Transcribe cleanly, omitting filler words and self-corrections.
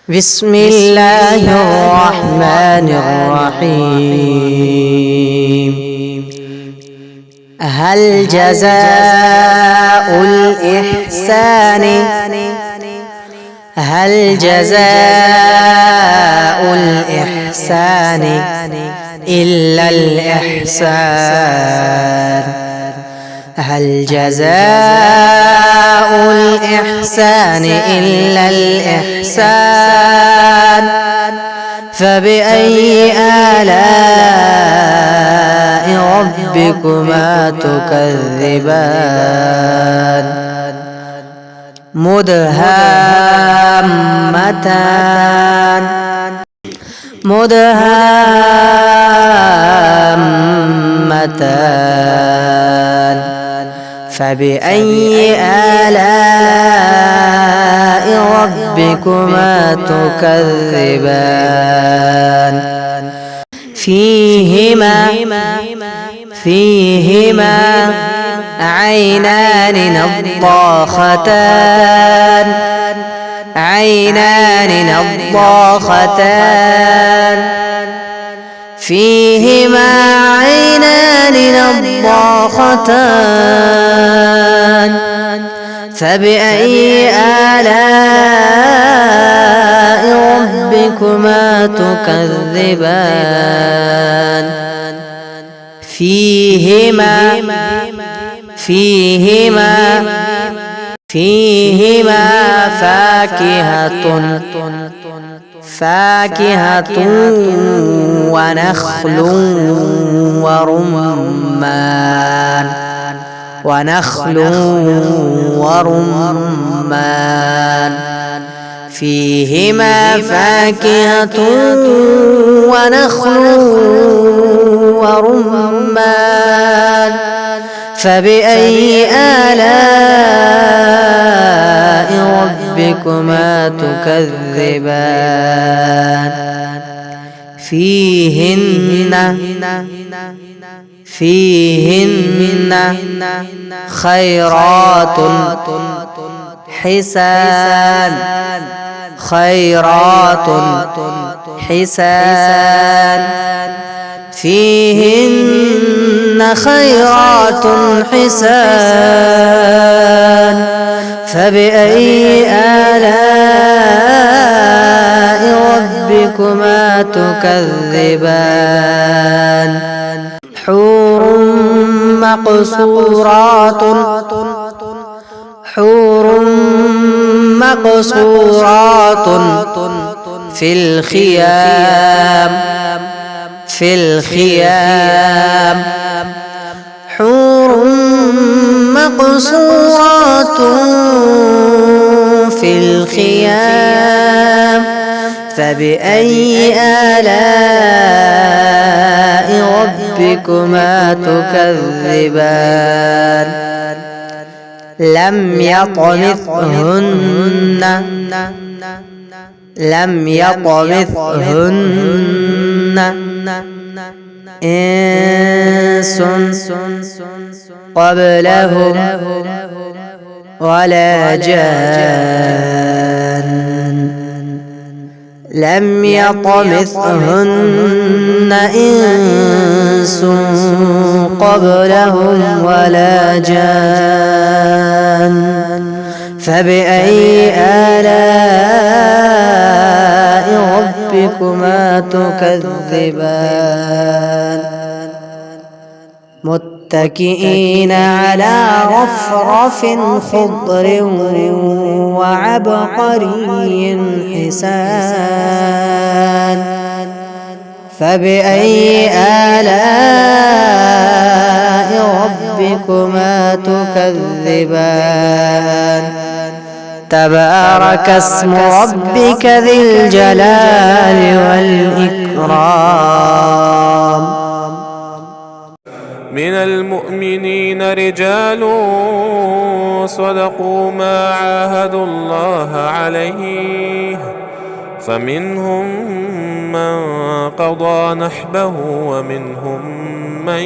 بسم الله الرحمن الرحيم. هل جزاء الإحسان إلا الإحسان؟ هل جزاء الإحسان إلا الإحسان؟ فبأي آلاء ربكما تكذبان؟ مدهامتان فبأي آلاء ربكما تكذبان؟ فيهما عينان نضاختان فيهما عينان نضاختان فبأي آلاء ربكما تكذبان؟ فيهما فاكهة ونخل ورمان فيهما فاكهة ونخل ورمان فبأي آلاء ربكما تكذبان؟ فيهن خيرات حسان فيهن خيرات حسان فبأي آلاء ربكما تكذبان؟ حور مقصورات في الخيام حور مقصورات في الخيام فبأي آلاء ربكما تكذبان؟ لم يطمثهن إنس قبلهم ولا جان لم يطمثهن إنس قبلهم ولا جان فبأي آلاء ربكما تكذبان؟ متكئين على رفرف خضر وعبقري حسان فبأي آلاء ربكما تكذبان؟ تبارك اسم ربك ذي الجلال والإكرام. من المؤمنين رجال صدقوا ما عاهدوا الله عليه فمنهم من قضى نحبه ومنهم من